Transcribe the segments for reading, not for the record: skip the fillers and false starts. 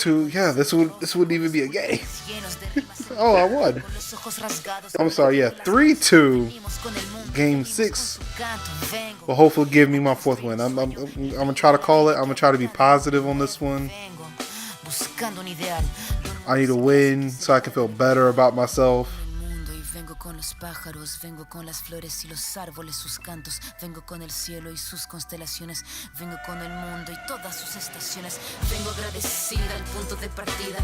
2. Yeah, this wouldn't even be a game. Oh, I won. I'm sorry. Yeah, 3-2. Game 6 will hopefully give me my 4th win. I'm gonna try to call it. I'm gonna try to be positive on this one. I need a win so I can feel better about myself. Vengo con los pájaros, vengo con las flores y los árboles, sus cantos. Vengo con el cielo y sus constelaciones. Vengo con el mundo y todas sus estaciones. Vengo agradecida al punto de partida.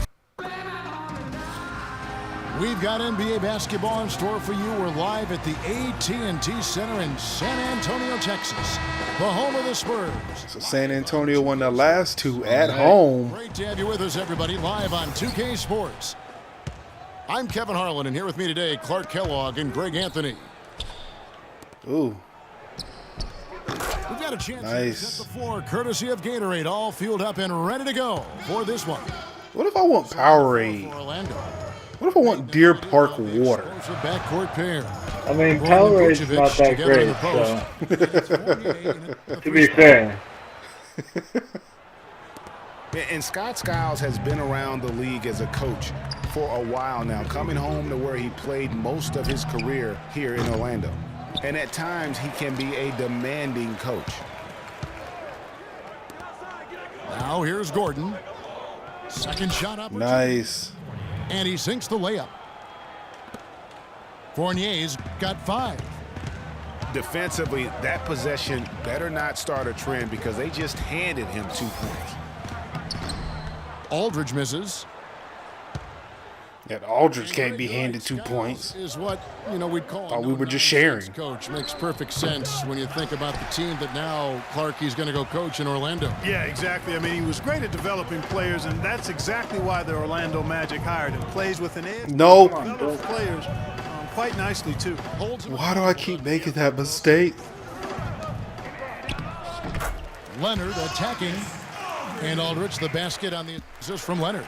We've got NBA basketball in store for you. We're live at the AT&T Center in San Antonio, Texas, the home of the Spurs. So San Antonio won the last 2 at home. Great to have you with us, everybody, live on 2K Sports. I'm Kevin Harlan, and here with me today, Clark Kellogg and Greg Anthony. Ooh. We've got a chance Nice. to set the floor, courtesy of Gatorade, all fueled up and ready to go for this one. What if I want Powerade? For Orlando. What if I want Deer Park water? Backcourt pair. I mean, Powerade's not that great, so to be fair. And Scott Skiles has been around the league as a coach for a while now, coming home to where he played most of his career here in Orlando. And at times, he can be a demanding coach. Now here's Gordon. Second shot up. Nice. And he sinks the layup. Fournier's got 5. Defensively, that possession better not start a trend because they just handed him 2 points. Aldridge misses. Yeah, Aldridge can't be handed 2 points. Is what we'd call. Thought we were just sharing. Coach makes perfect sense when you think about the team that now Clarkie's going to go coach in Orlando. Yeah, exactly. I mean, he was great at developing players, and that's exactly why the Orlando Magic hired him. Plays with an edge. Nope. Develops players quite nicely too. Why do I keep making that mistake? Leonard attacking, and Aldridge the basket on the assist from Leonard.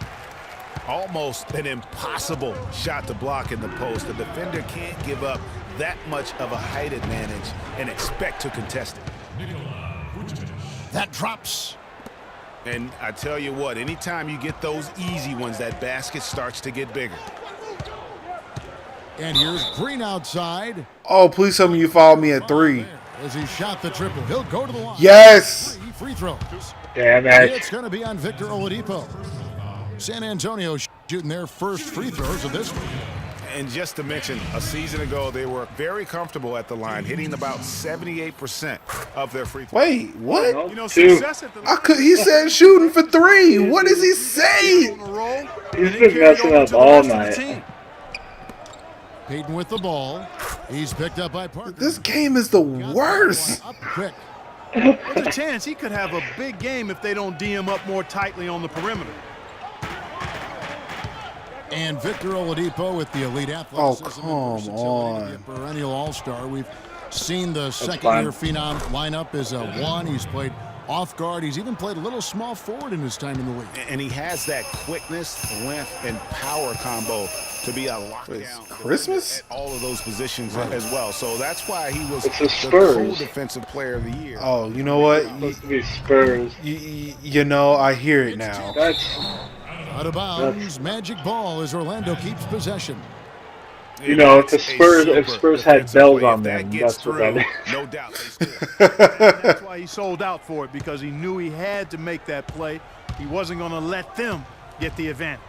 Almost an impossible shot to block in the post. The defender can't give up that much of a height advantage and expect to contest it. That drops. And I tell you what, anytime you get those easy ones, that basket starts to get bigger. And here's Green outside. Oh, please tell me you followed me at 3. As he shot the triple, he'll go to the line. Yes. 3 free throws. Damn it. It's going to be on Victor Oladipo. San Antonio shooting their first free throws of this one. And just to mention, a season ago, they were very comfortable at the line, hitting about 78% of their free throws. Wait, what? You know, success at the He said shooting for 3. What is he saying? He's been messing up all night. Payton with the ball. He's picked up by Parker. This game is the worst. Up quick. There's a chance he could have a big game if they don't D him up more tightly on the perimeter. And Victor Oladipo with the elite athleticism. Oh, come on. Perennial all-star. We've seen the second-year phenom line up as a 1. He's played off guard. He's even played a little small forward in his time in the league. And he has that quickness, length, and power combo to be a lockdown. Christmas? At all of those positions as well. So that's why he was It's the the Spurs. co-defensive player of the year. Oh, you know what? Supposed to be Spurs. You know, I hear it now. That's, Out of bounds, magic ball as Orlando keeps possession. you know, if It's the Spurs had defensive bells play. on If them, gets that's what that through, is. no doubt they score. That's why he sold out for it, because he knew he had to make that play. He wasn't going to let them get the advantage.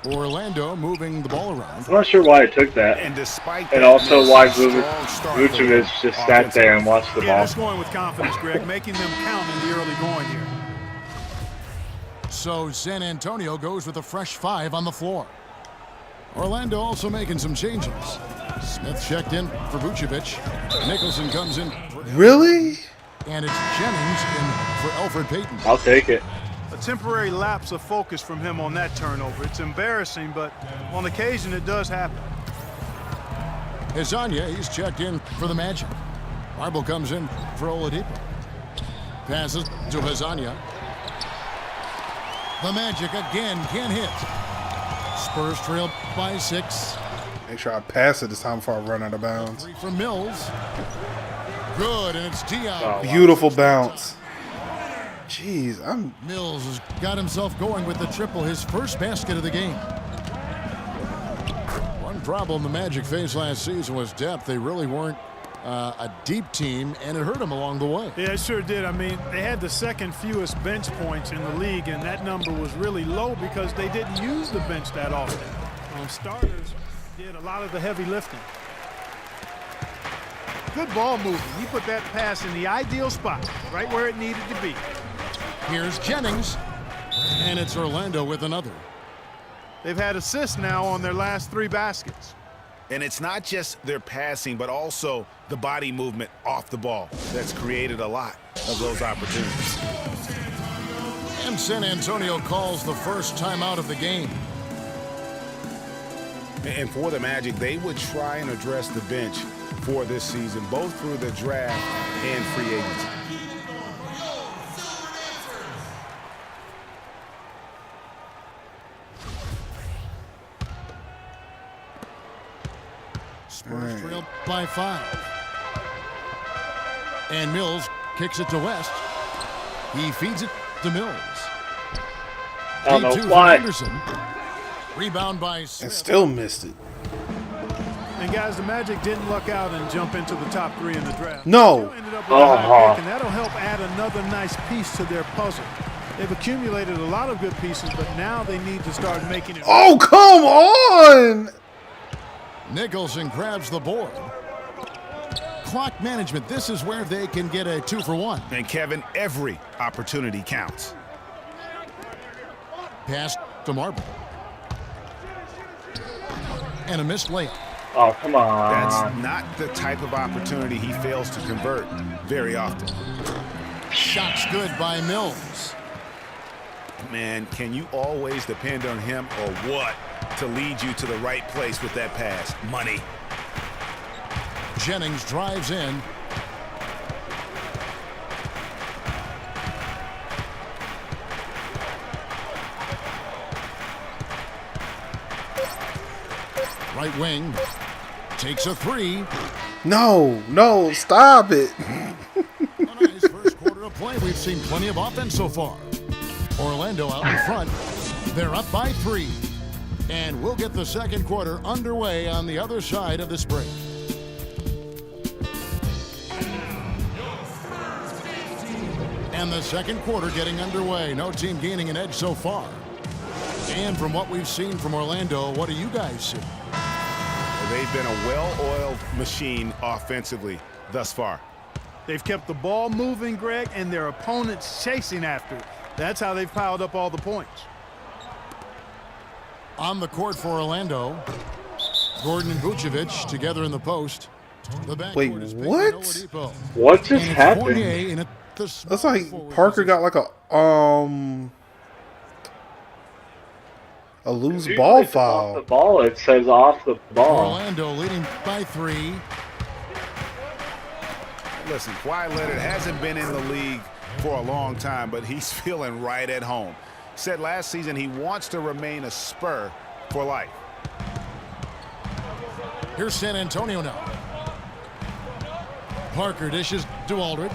Orlando moving the ball around. I'm not sure why I took that. And despite And that, also Mills why had a strong start for Vucevic them just sat there and watched the Yeah, ball. that's going with confidence, Greg, making them count in the early going here. So San Antonio goes with a fresh 5 on the floor. Orlando also making some changes. Smith checked in for Vucevic. Nicholson comes in. Really? And it's Jennings in for Elfrid Payton. I'll take it. A temporary lapse of focus from him on that turnover. It's embarrassing, but on occasion it does happen. Hezonja, he's checked in for the Magic. Marble comes in for Oladipo. Passes to Hezonja. The Magic again can't hit. Spurs trail by 6. Make sure I pass it this time before I run out of bounds. 3 from Mills. Good, and it's Dion. Beautiful bounce. Jeez, Mills has got himself going with the triple, his first basket of the game. One problem the Magic faced last season was depth. They really weren't a deep team, and it hurt them along the way. Yeah, it sure did. I mean, they had the second fewest bench points in the league, and that number was really low because they didn't use the bench that often. Starters did a lot of the heavy lifting. Good ball movement. He put that pass in the ideal spot, right where it needed to be. Here's Jennings, and it's Orlando with another. They've had assists now on their last 3 baskets. And it's not just their passing, but also the body movement off the ball that's created a lot of those opportunities. And San Antonio calls the first timeout of the game. And for the Magic, they would try and address the bench for this season, both through the draft and free agency. Spurs trail by 5. And Mills kicks it to West. He feeds it to Mills. I don't know D2 why. for Anderson. Rebound by and Smith. still missed it. And guys, the Magic didn't luck out and jump into the top 3 in the draft. No. They ended up with a high pick, and that'll help add another nice piece to their puzzle. They've accumulated a lot of good pieces, but now they need to start making it. Oh, come on! Nicholson grabs the board. Clock management. This is where they can get a 2-for-1. And Kevin, every opportunity counts. Pass to Marble. And a missed layup. Oh, come on. That's not the type of opportunity he fails to convert very often. Shots good by Mills. Man, can you always depend on him or what to lead you to the right place with that pass? Money. Jennings drives in. Right wing. Takes a 3. No, stop it. A nice first quarter of play. We've seen plenty of offense so far. Orlando out in front. They're up by 3. And we'll get the second quarter underway on the other side of this break. And the second quarter getting underway. No team gaining an edge so far. And from what we've seen from Orlando, what do you guys see? They've been a well-oiled machine offensively thus far. They've kept the ball moving, Greg, and their opponents chasing after it. That's how they've piled up all the points. On the court for Orlando, Gordon and Vucevic together in the post. The backcourt Wait, is Peyton what? Oladipo. What just And it's happened? Fournier in at the small That's like forward Parker position. got like a loose Usually ball if it's off the foul. ball, it says off the ball. Orlando leading by 3. Listen, Kawhi Leonard hasn't been in the league for a long time, but he's feeling right at home. Said last season he wants to remain a Spur for life. Here's San Antonio now. Parker dishes to Aldridge.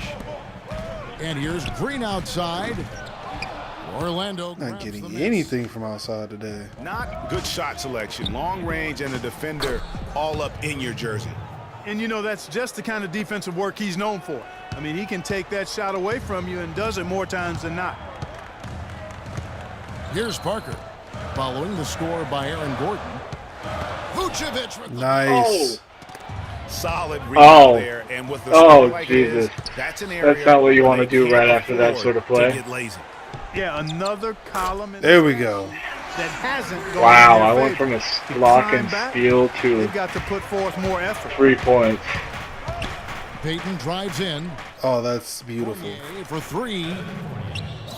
And here's Green outside. Orlando Not grabs the getting miss. anything from outside today. Not good shot selection, long range, and a defender all up in your jersey. And, you know, that's just the kind of defensive work he's known for. I mean, he can take that shot away from you and does it more times than not. Here's Parker. Following the score by Aaron Gordon. Vucevic with the Nice. Solid rebound there, and with the score like Jesus. it is, that's an area That's not what you where want to they do can't right after that afford sort of to play. get lazy. Yeah, another column in There we go. that hasn't gone Wow, in their I went favor. from a To block climb and back, steal to They've got to put forth more effort. 3 points. Peyton drives in. Oh, that's beautiful. Fournier for 3.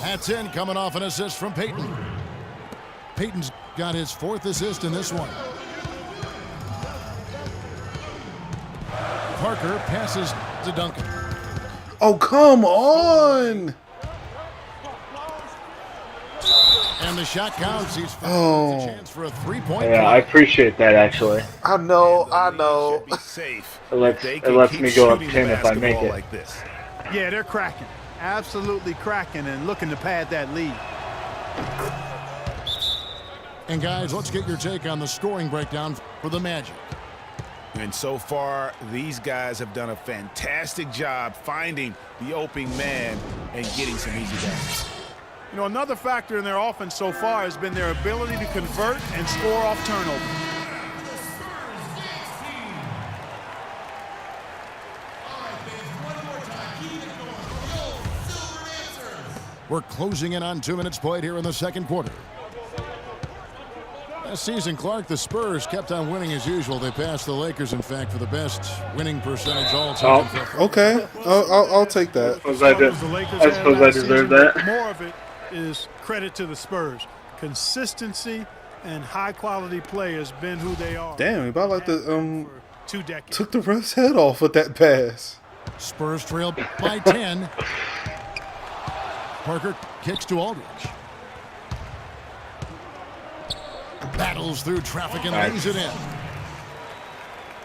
That's in, coming off an assist from Peyton. Peyton's got his 4th assist in this one. Parker passes to Duncan. Oh, come on. And the shot counts. He's Oh. a chance for a 3-point Yeah, I play. appreciate that actually. I know, I know. Should be safe It lets- if they it can lets keep me go up shooting 10 the if I make basketball it. like this. Yeah, they're cracking. absolutely cracking and looking to pad that lead. And guys, let's get your take on the scoring breakdown for the Magic. And so far, these guys have done a fantastic job finding the opening man and getting some easy baskets. You know, another factor in their offense so far has been their ability to convert and score off turnover. We're closing in on 2 minutes played here in the second quarter. Last season, Clark, the Spurs kept on winning as usual. They passed the Lakers, in fact, for the best winning percentage all time. Okay, I'll take that. I suppose I deserve that. More of it is credit to the Spurs. Consistency and high-quality play has been who they are. Damn, about like the 2 decades. took the ref's head off with that pass. Spurs trail by 10. Parker kicks to Aldridge. Battles through traffic and lays it in.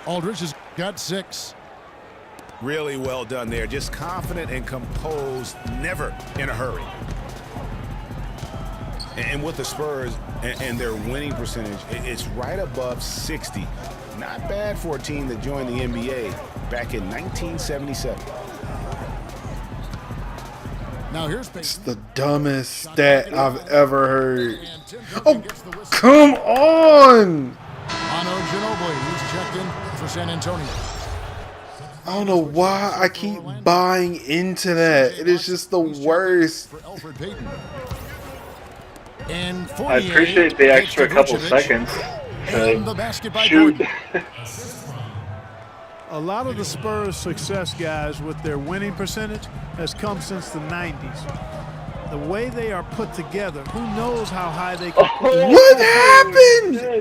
Aldridge has got 6. Really well done there. Just confident and composed, never in a hurry. And with the Spurs and their winning percentage, it's right above 60. Not bad for a team that joined the NBA back in 1977. Now here's It's the dumbest stat I've ever heard. Oh, come on! Manu Ginobili, who's checked in for San Antonio. I don't know why I keep buying into that. It is just the worst. For Elfrid Payton. And I appreciate the extra couple seconds and the basket by shoot. Gordon. A lot of the Spurs' success, guys, with their winning percentage has come since the 90s. The way they are put together, who knows how high they can What happened?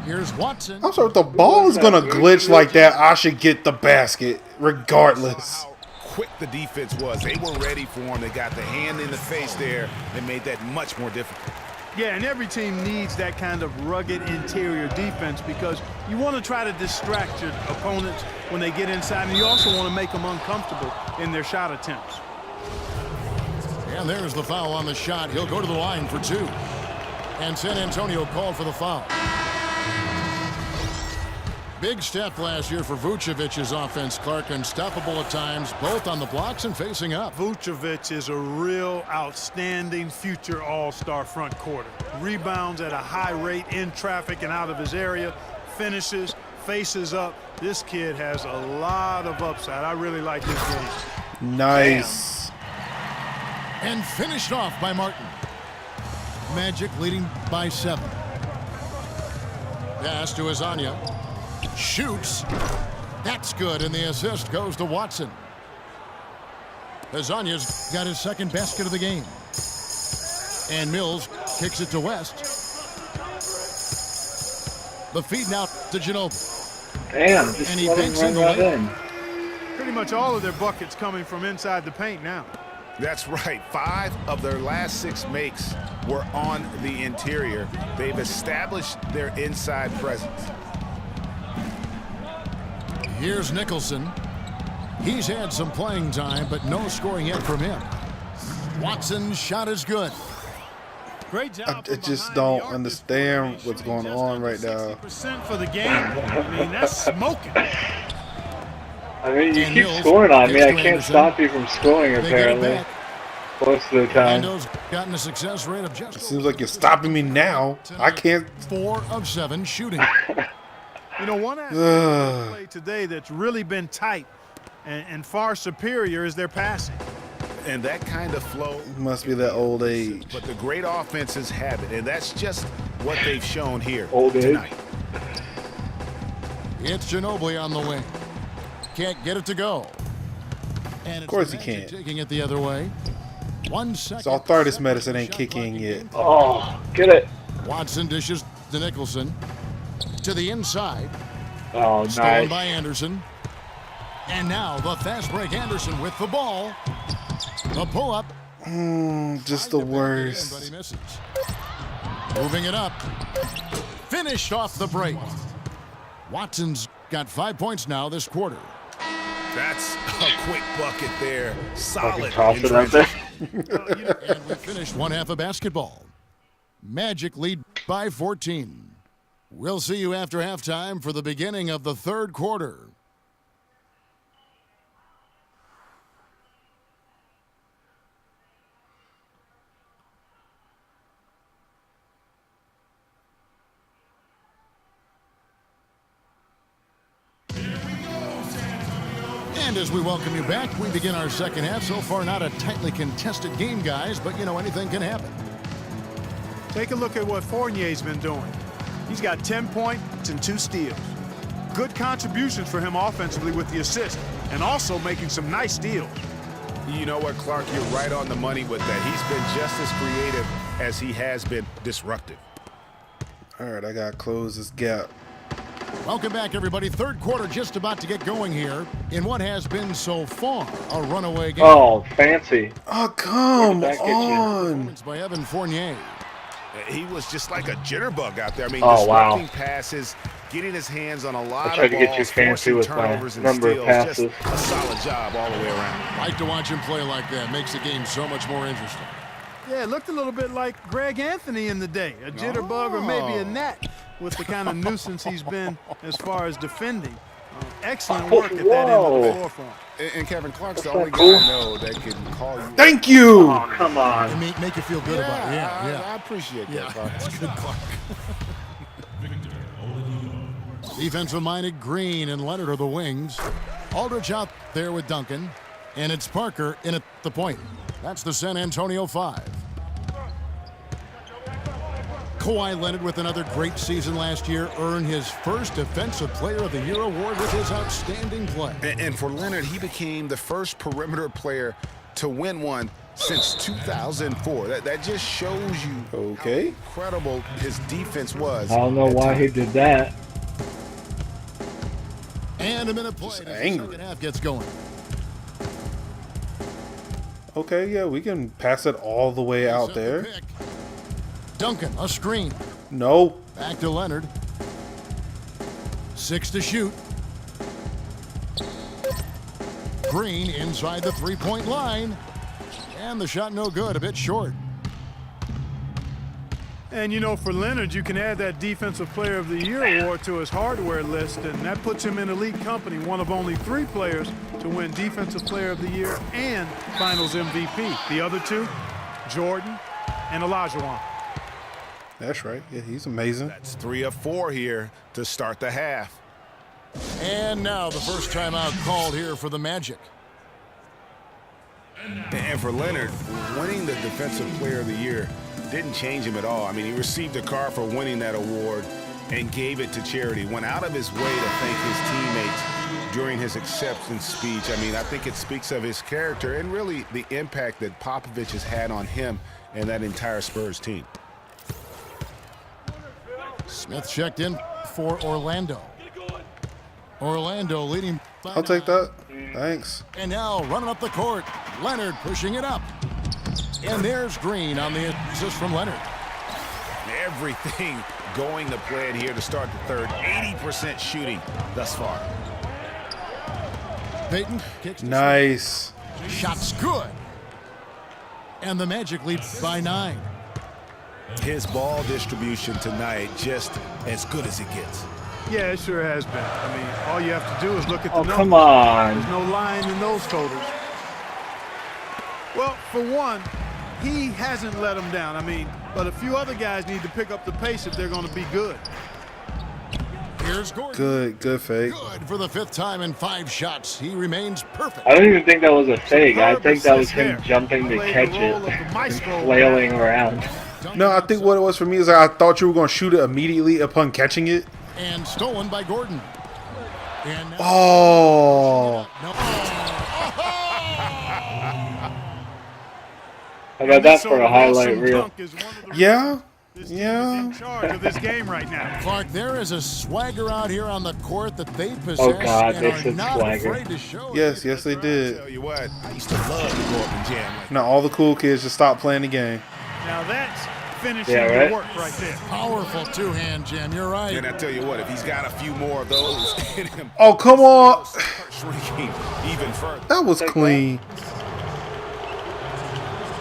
Here's Watson. I'm sorry, if the ball is gonna glitch like that, I should get the basket regardless. How quick the defense was. They were ready for him. They got the hand in the face there and made that much more difficult. Yeah, and every team needs that kind of rugged interior defense because you want to try to distract your opponents when they get inside, and you also want to make them uncomfortable in their shot attempts. And there's the foul on the shot. He'll go to the line for 2. And San Antonio called for the foul. Big step last year for Vucevic's offense, Clark. Unstoppable at times, both on the blocks and facing up. Vucevic is a real outstanding future all-star front quarter. Rebounds at a high rate in traffic and out of his area. Finishes, faces up. This kid has a lot of upside. I really like this game. Nice. And finished off by Martin. Magic leading by 7. Pass to Azania. Shoots. That's good, and the assist goes to Watson. Azania's got his second basket of the game. And Mills kicks it to West. The feed now to Ginobili. Damn, just And he let banks him in the run right lane. in. Pretty much all of their buckets coming from inside the paint now. That's right. 5 of their last 6 makes were on the interior. They've established their inside presence. Here's Nicholson. He's had some playing time, but no scoring yet from him. Watson's shot is good. Great job. I just don't understand what's going on right now. 60% for the game. I mean, that's smoking. I mean, you And keep Mills scoring on me. kicks I to can't Anderson. stop you from scoring, They get it apparently. back. Most of the time. Orlando's gotten a success rate of just Seems like you're stopping me now. I can't. 4 of 7 shooting. You know, one aspect of the play today that's really been tight and far superior is their passing. And that kind of flow. Must be that old age. But the great offenses have it, and that's just what they've shown here Old age. tonight. It's Ginobili on the wing. Can't get it to go. And of course he can't. Taking it the other way. 1 second. So arthritis medicine ain't kicking yet. Oh, get it. Watson dishes to Nicholson. To the inside. Oh, Stolen by nice. Anderson. And now the fast break Anderson with the ball. The pull-up. Just the worst. But he misses. Moving it up. Finished off the break. Watson's got 5 points now this quarter. That's a quick bucket there. Solid. Toss it out there. And we finished one half of basketball. Magic lead by 14. We'll see you after halftime for the beginning of the third quarter. And as we welcome you back, we begin our second half. So far, not a tightly contested game, guys, but, you know, anything can happen. Take a look at what Fournier's been doing. He's got 10 points and 2 steals. Good contributions for him offensively with the assist, and also making some nice steals. You know what, Clark? You're right on the money with that. He's been just as creative as he has been disruptive. All right, I got to close this gap. Welcome back, everybody. Third quarter just about to get going here in what has been so far a runaway game. Oh, fancy. Oh, come Where did that get you? on. Performance by Evan Fournier. He was just like a jitterbug out there. I mean, Oh, wow. disrupting passes, getting his hands on a lot tried of to get you balls, fancy forcing with my turnovers and number of steals. passes. Just a solid job all the way around. Like to watch him play like that. Makes the game so much more interesting. Yeah, it looked a little bit like Greg Anthony in the day. A jitterbug or maybe a net with the kind of nuisance he's been as far as defending. Excellent work at that end of the floor for him. And Kevin Clark's the That's only not cool. guy I know that can call you. Thank you. Oh, come on. And make you feel good about it. Yeah. I appreciate that, Yeah, Clark. that's good, Clark. Defensive-minded Green and Leonard are the wings. Aldridge out there with Duncan. And it's Parker in at the point. That's the San Antonio 5. Kawhi Leonard with another great season last year earned his first Defensive Player of the Year award with his outstanding play. And for Leonard, he became the first perimeter player to win one since 2004. That just shows you how incredible his defense was. I don't know why he did that. And a minute play as the second half gets going. Okay, yeah, we can pass it all the way out there. Pick. Duncan, a screen. No. Back to Leonard. 6 to shoot. Green inside the three-point line. And the shot no good, a bit short. And, you know, for Leonard, you can add that Defensive Player of the Year award to his hardware list, and that puts him in elite company, one of only 3 players to win Defensive Player of the Year and Finals MVP. The other 2, Jordan and Olajuwon. That's right. Yeah, he's amazing. That's 3 of 4 here to start the half. And now the first timeout called here for the Magic. And for Leonard, winning the Defensive Player of the Year didn't change him at all. I mean, he received a card for winning that award and gave it to charity. Went out of his way to thank his teammates during his acceptance speech. I mean, I think it speaks of his character and really the impact that Popovich has had on him and that entire Spurs team. Smith checked in for Orlando. Orlando leading. I'll take that. Thanks. And now running up the court. Leonard pushing it up. And there's Green on the assist from Leonard. Everything going to plan here to start the third. 80% shooting thus far. Payton kicks. Nice. Shot's good. And the Magic lead by 9. His ball distribution tonight just as good as it gets. Yeah, it sure has been. I mean, all you have to do is look at the Oh, numbers. come on. There's no lying in those totals. Well, for one, he hasn't let them down. I mean, but a few other guys need to pick up the pace if they're going to be good. Here's Gordon. Good fake. Good for the 5th time in 5 shots. He remains perfect. I don't even think that was a fake. I think that was him jumping to catch it and flailing around. No, I think what it was for me is I thought you were going to shoot it immediately upon catching it. And stolen by Gordon. And now Oh. no. I got that for a highlight reel. Yeah. This team is in charge of this game right now. Clark, there is a swagger out here on the court that they possess Oh, God, and they are said not swagger. afraid to show. Yes, yes, they Tell did. you what, I used to love to go up and jam. Now all the cool kids just stopped playing the game. Now that's finishing right. the work right there. Powerful two-hand jam. You're right. And I tell you what, if he's got a few more of those in him, Oh, come on. shrinking even further. That was clean.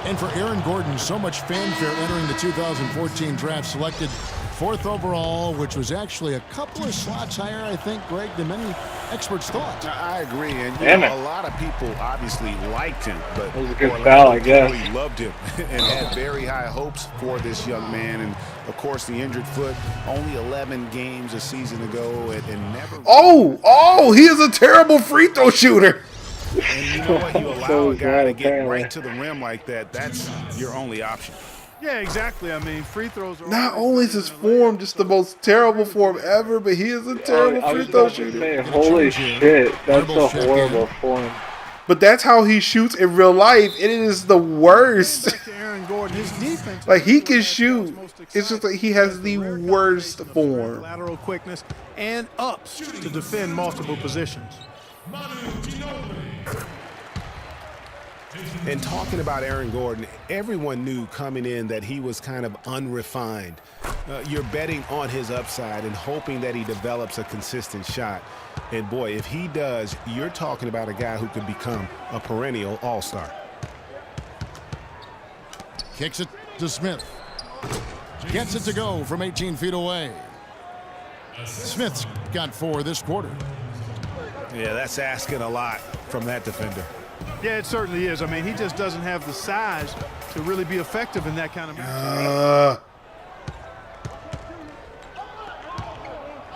And for Aaron Gordon, so much fanfare entering the 2014 draft, selected 4th overall, which was actually a couple of slots higher, I think, Greg, than many experts thought. I agree, and Damn a it. lot of people obviously liked him, but That was a good Orlando foul, I guess. really loved him and had very high hopes for this young man. And of course, the injured foot, only 11 games a season ago, and never. Oh, he is a terrible free throw shooter. And you know what? You allow So a guy to bad, get apparently. right to the rim like that. That's your only option. Yeah, exactly. I mean, free throws are Not always only is his form just the most terrible form ever, but he is a terrible I free was throw about to shooter. say, holy shit, that's a horrible form. But that's how he shoots in real life. It is the worst. back to Aaron Gordon. His defense, Like, he can shoot. It's just like he has the worst form. lateral quickness and ups to defend multiple positions. And talking about Aaron Gordon, everyone knew coming in that he was kind of unrefined. You're betting on his upside and hoping that he develops a consistent shot. And boy, if he does, you're talking about a guy who could become a perennial all-star. Kicks it to Smith. Gets it to go from 18 feet away. Smith's got 4 this quarter. Yeah, that's asking a lot from that defender. Yeah, it certainly is. I mean, he just doesn't have the size to really be effective in that kind of matchup.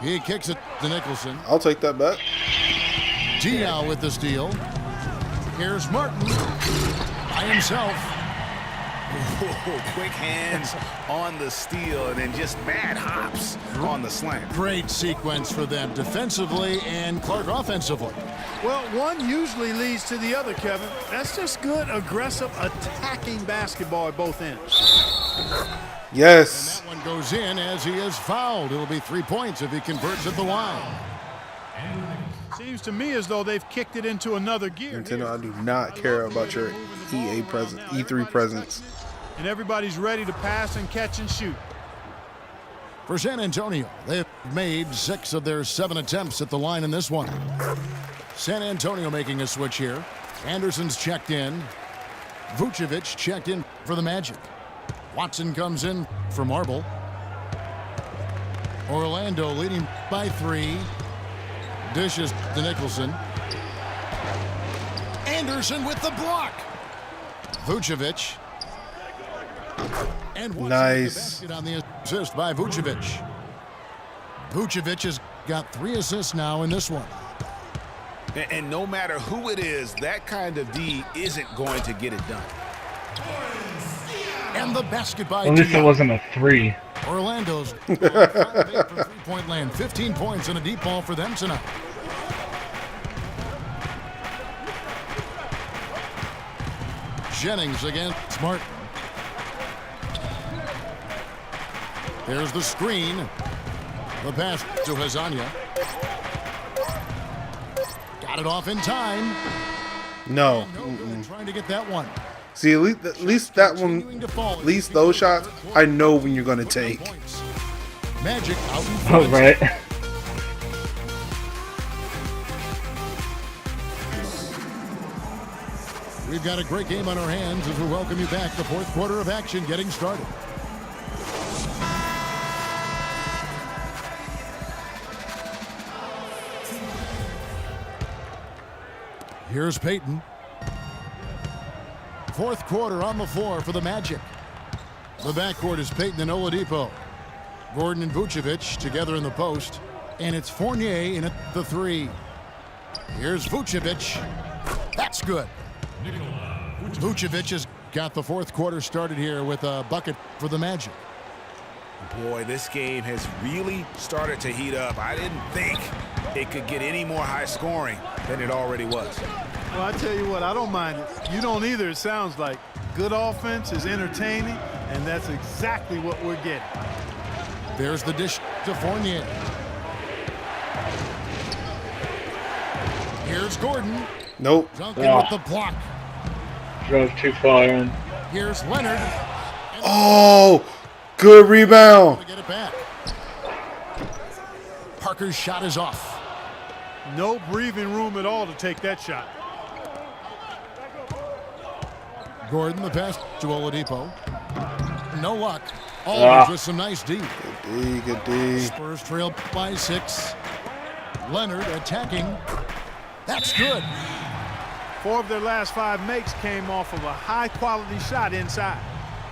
He kicks it to Nicholson. I'll take that bet. Diao with the steal. Here's Martin by himself. Whoa, quick hands on the steal and then just mad hops on the slam. Great sequence for them defensively and Clark offensively. Well, one usually leads to the other, Kevin. That's just good, aggressive, attacking basketball at both ends. Yes. That one goes in as he is fouled. It'll be 3 points if he converts at the line. Seems to me as though they've kicked it into another gear. Nintendo, I do not care about your EA present, E3 presence. And everybody's ready to pass and catch and shoot. For San Antonio, they've made 6 of their 7 attempts at the line in this one. San Antonio making a switch here. Anderson's checked in. Vucevic checked in for the Magic. Watson comes in for Marble. Orlando leading by 3. Dishes to Nicholson. Anderson with the block. Vucevic. And Watson Nice. with the basket on the assist by Vucevic. Vucevic has got 3 assists now in this one. And no matter who it is, that kind of D isn't going to get it done. And the basket by At least it Dion. wasn't a 3. Orlando's 5 of 8 from three-point land. 15 points and a deep ball for them tonight. Jennings against Martin. There's the screen. The pass to Hazanya. Got it off in time. No. Trying to get that one. See, at least that one, at least those shots, I know when you're going to take. Magic out in Oh, front. right. We've got a great game on our hands as we welcome you back. The 4th quarter of action getting started. Here's Peyton. 4th quarter on the floor for the Magic. The backcourt is Peyton and Oladipo. Gordon and Vucevic together in the post. And it's Fournier in at the 3. Here's Vucevic. That's good. Vucevic has got the 4th quarter started here with a bucket for the Magic. Boy, this game has really started to heat up. I didn't think it could get any more high scoring than it already was. Well, I tell you what, I don't mind it. You don't either, it sounds like. Good offense is entertaining, and that's exactly what we're getting. There's the dish to Fournier. Here's Gordon. Nope. Duncan Oh. with the block. Drove too far in. Here's Leonard. Oh, Good rebound. Get it back. Parker's shot is off. No breathing room at all to take that shot. Gordon, the pass to Oladipo. No luck. Aldridge with some nice D. Good D. Spurs trail by 6. Leonard attacking. That's good. 4 of their last 5 makes came off of a high-quality shot inside.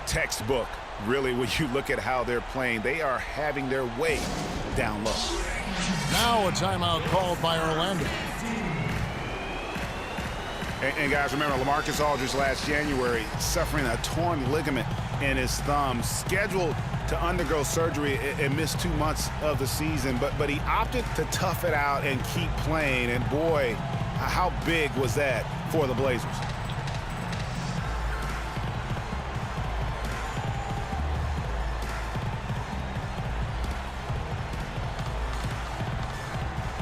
Textbook. Really, when you look at how they're playing, they are having their way down low. Now a timeout called by Orlando. And guys, remember, LaMarcus Aldridge last January suffering a torn ligament in his thumb, scheduled to undergo surgery and miss 2 months of the season, but he opted to tough it out and keep playing. And boy, how big was that for the Blazers?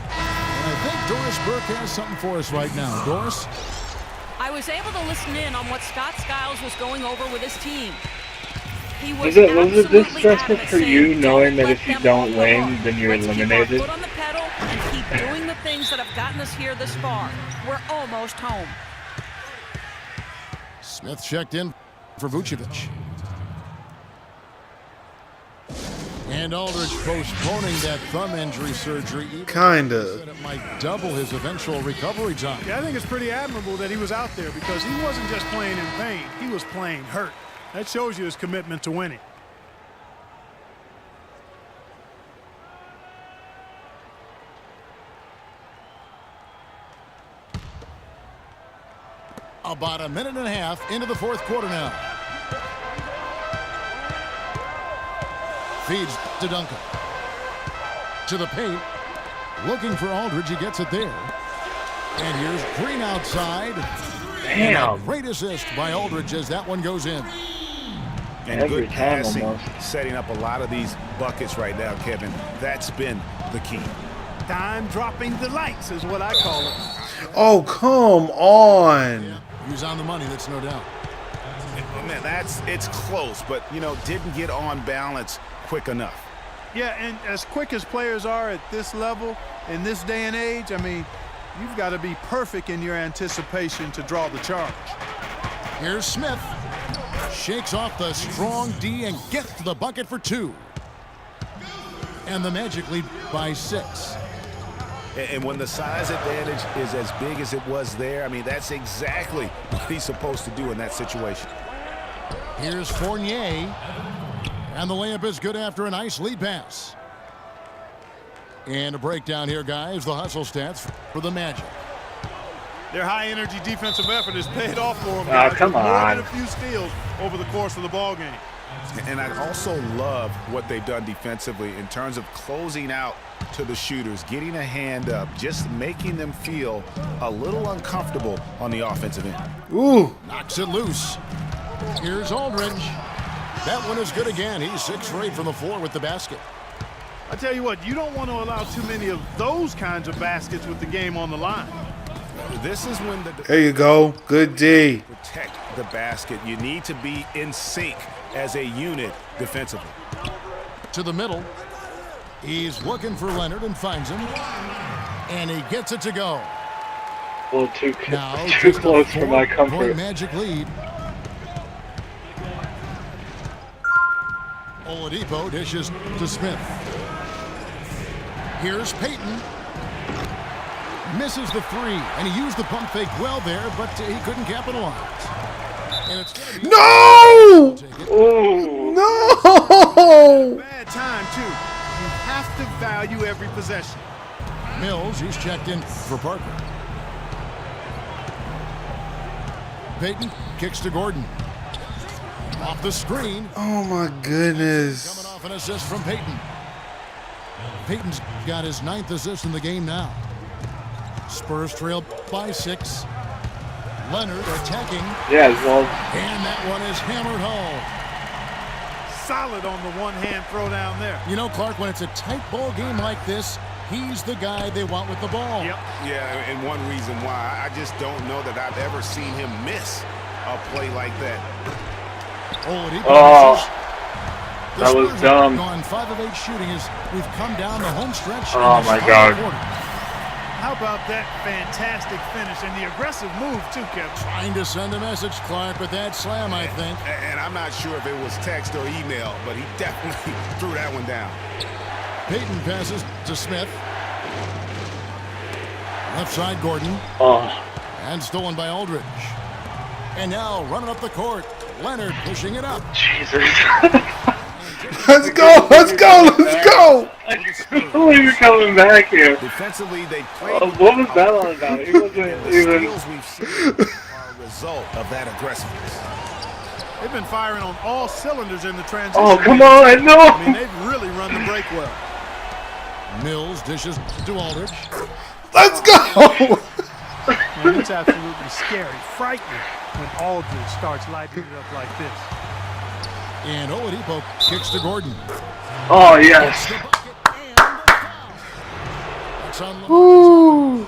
And I think Doris Burke has something for us right now. Doris? I was able to listen in on what Scott Skiles was going over with his team. He was Was it this absolutely stressful adamant, for saying, you knowing that "Don't if you let them don't walk win, alone. then you're Let's eliminated?" keep our foot on the pedal and keep doing the things that have gotten us here this far. We're almost home. Smith checked in for Vucevic. And Aldridge postponing that thumb injury surgery. Kinda. Said it might double his eventual recovery time. Yeah, I think it's pretty admirable that he was out there because he wasn't just playing in pain. He was playing hurt. That shows you his commitment to winning. About a minute and a half into the fourth quarter now. Feeds to Duncan. To the paint. Looking for Aldridge. He gets it there. And here's Green outside. Damn. And a great assist by Aldridge as that one goes in. And Every good time passing, almost. setting up a lot of these buckets right now, Kevin. That's been the key. Time-dropping delights is what I call it. Oh, come on. He's on the money, that's no doubt. Man, it's close, but, you know, didn't get on balance quick enough. Yeah, and as quick as players are at this level, in this day and age, I mean, you've got to be perfect in your anticipation to draw the charge. Here's Smith. Shakes off the strong D and gets to the bucket for 2. And the Magic lead by 6. And when the size advantage is as big as it was there, I mean, that's exactly what he's supposed to do in that situation. Here's Fournier. And the layup is good after a nice lead pass. And a breakdown here, guys. The hustle stats for the Magic. Their high-energy defensive effort has paid off for them. Oh, come More on. than a few steals over the course of the ball game. And I also love what they've done defensively in terms of closing out to the shooters, getting a hand up, just making them feel a little uncomfortable on the offensive end. Ooh. Knocks it loose. Here's Aldridge. That one is good again. He's 6 for 8 from the floor with the basket. I tell you what, you don't want to allow too many of those kinds of baskets with the game on the line. This is when There you go. Good D. protect the basket. You need to be in sync as a unit defensively. To the middle. He's looking for Leonard and finds him. And he gets it to go. A little too Now, too just a close for my 4-point comfort. Magic lead. Oladipo dishes to Smith. Here's Payton. Misses the 3, and he used the pump fake well there, but he couldn't capitalize. And it's gonna be No! take it. Ooh. No! Bad time, too. You have to value every possession. Mills, he's checked in for Parker. Payton kicks to Gordon. Off the screen. Oh my goodness. Coming off an assist from Payton. Payton's got his 9th assist in the game now. Spurs trail by 6. Leonard attacking. Yeah, well, And that one is hammered home. Solid on the one-hand throw down there. You know, Clark, when it's a tight ball game like this, he's the guy they want with the ball. Yep. Yeah, and one reason why I just don't know that I've ever seen him miss a play like that. Oladipo Oh. misses. That was dumb. Gone 5 of 8 shooting as we've come down the home stretch. Oh my God. How about that fantastic finish and the aggressive move too, Kevin? Trying to send a message, Clark, with that slam, I think. And I'm not sure if it was text or email, but he definitely threw that one down. Payton passes to Smith. Left side, Gordon. Oh. And stolen by Aldridge. And now running up the court. Leonard pushing it up. Jesus. Let's go! Let's go! Let's go! I can't believe you're coming back here. Defensively, they played. What was that all about? He wasn't The even. steals we've seen are a result of that aggressiveness. They've been firing on all cylinders in the transition. Oh, come on, no! I mean, they've really run the break well. Mills dishes to Aldridge. Let's go! And it's absolutely scary, frightening when Aldridge starts lighting it up like this. And Oladipo kicks to Gordon. Oh, yes. That's on the Ooh.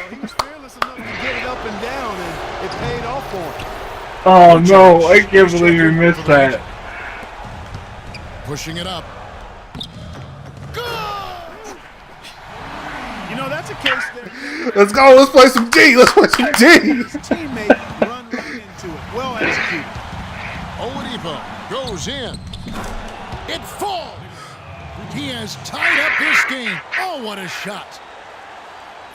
He was fearless enough to get it up and down, and it paid off for him. Oh, no. I can't believe you missed that. pushing it up. You know, that's a case that Let's go. Let's play some D. Let's play some D. his teammate run right into it. Well executed. Oladipo goes in. It falls. He has tied up this game. Oh, what a shot.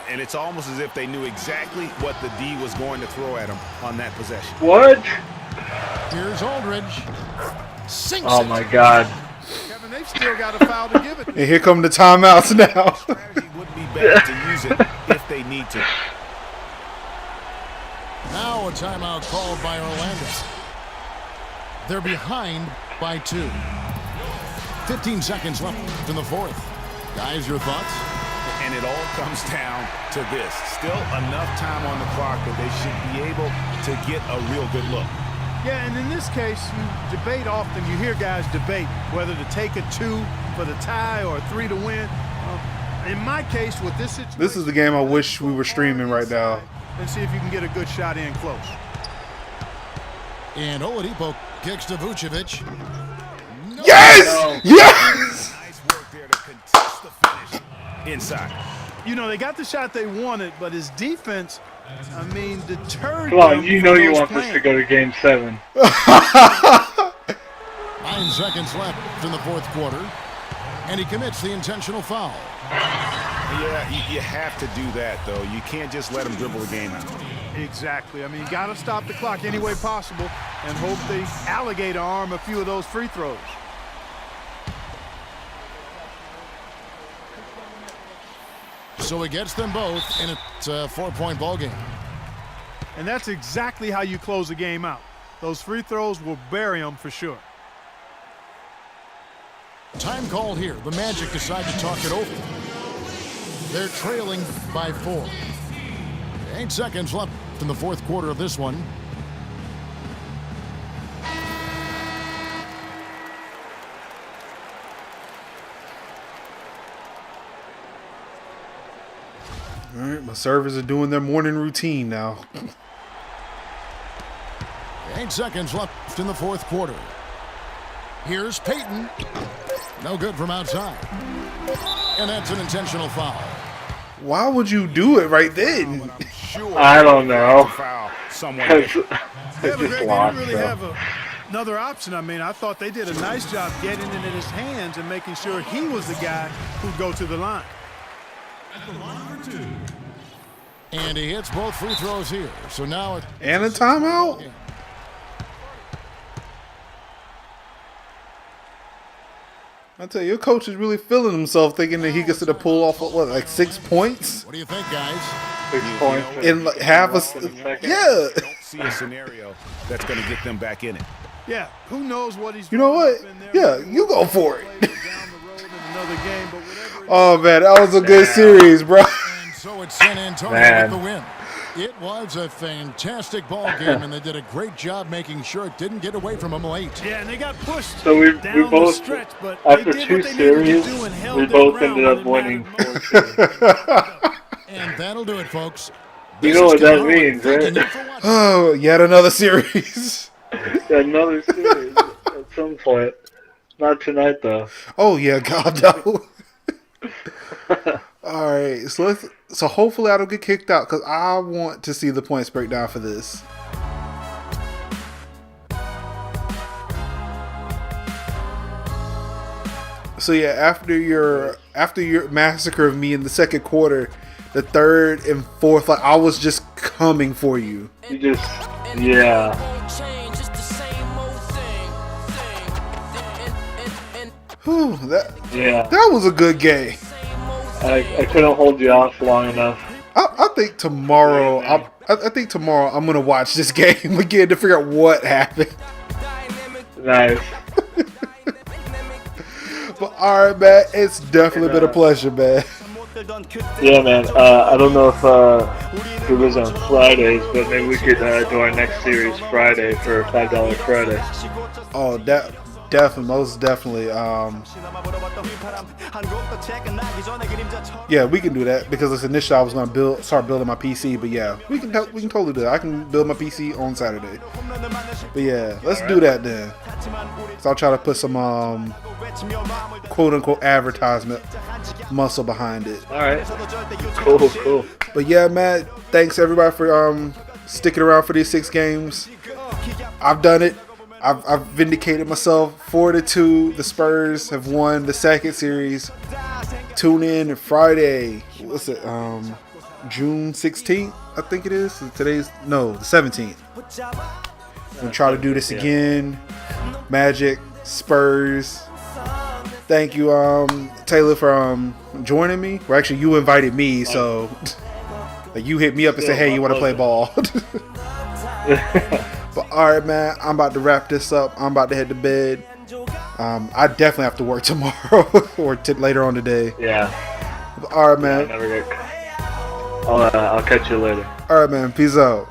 And it's almost as if they knew exactly what the D was going to throw at him on that possession. What? Here's Aldridge. Sinks Oh it. my God. Kevin, they've still got a foul to give it. And here come the timeouts now. Strategy would be better to use it if they need to. Now a timeout called by Orlando. They're behind by 2. 15 seconds left in the fourth. Guys, your thoughts? And it all comes down to this. Still enough time on the clock that they should be able to get a real good look. Yeah, and in this case, you debate often. You hear guys debate whether to take a 2 for the tie or a 3 to win. In my case, with this situation, This is the game I wish we were streaming right now. and see if you can get a good shot in close. And Oladipo kicks to Vucevic. No. Yes! Yes! Nice work there to contest the finish inside. You know, they got the shot they wanted, but his defense, I mean, deterred Come on, them you from know you those want this to plans. go to Game 7. 9 seconds left in the fourth quarter. And he commits the intentional foul. Yeah, you have to do that, though. You can't just let them dribble the game out. Exactly. I mean, you got to stop the clock any way possible and hope they alligator arm a few of those free throws. So he gets them both, and it's a 4-point ball game. And that's exactly how you close a game out. Those free throws will bury them for sure. Time called here. The Magic decide to talk it over. They're trailing by 4. 8 seconds left in the fourth quarter of this one. All right, my servers are doing their morning routine now. 8 seconds left in the fourth quarter. Here's Payton. No good from outside. And that's an intentional foul. Why would you do it right then? Sure. I don't know. Foul someone. It's Yeah, but just they lost, didn't really so. have another option. I mean, I thought they did a nice job getting it in his hands and making sure he was the guy who'd go to the line. And he hits both free throws here. So now it. And a timeout? I tell you, your coach is really feeling himself thinking that he gets to pull off, what, like 6 points? What do you think, guys? 6 points In like half a... second. Yeah. Don't see a scenario that's going to get them back in it. Yeah, who knows what he's You know doing what? up in there. Yeah, Maybe you go for it. down the road in another game, but whatever it Oh, man, that was a good series, bro. And so it's San Antonio Man. with the win. It was a fantastic ball game, and they did a great job making sure it didn't get away from them late. Yeah, and they got pushed So we down both, the stretch, but after they did 2 what they needed series, to do and held we their both ground ended up when it winning mattered 4-2. And that'll do it, folks. You This know is what that Kevin Harlan means, thanking right? you for watching. Oh, yet another series. another series at some point. Not tonight, though. Oh yeah, God no. All right, so hopefully I don't get kicked out because I want to see the points breakdown for this. So yeah, after your massacre of me in the second quarter, the third and fourth, like I was just coming for you. You just, yeah. Whew, Yeah. that was a good game. I couldn't hold you off long enough. I think tomorrow, I think tomorrow I'm gonna watch this game again to figure out what happened. Nice. But all right, man, it's definitely been a pleasure, man. Yeah, man. I don't know if it was on Fridays, but maybe we could do our next series Friday for $5 Friday. Oh, definitely, most definitely. Yeah, we can do that because initially I was gonna start building my PC, but yeah, we can totally do that. I can build my PC on Saturday. But yeah, let's do that then. So I'll try to put some quote unquote advertisement muscle behind it. All right. Cool. But yeah, man, thanks everybody for sticking around for these 6 games. I've done it. I've vindicated myself. 4-2. The Spurs have won the second series. Tune in Friday. What's it? June 16th, I think it is. The 17th. We'll try to do this again. Magic, Spurs. Thank you, Taylor, for joining me. Well, actually, you invited me, so like you hit me up and said, "Hey, you want to play ball?" But all right, man, I'm about to wrap this up. I'm about to head to bed. I definitely have to work tomorrow or later on today. Yeah. But all right, man. I'll catch you later. All right, man. Peace out.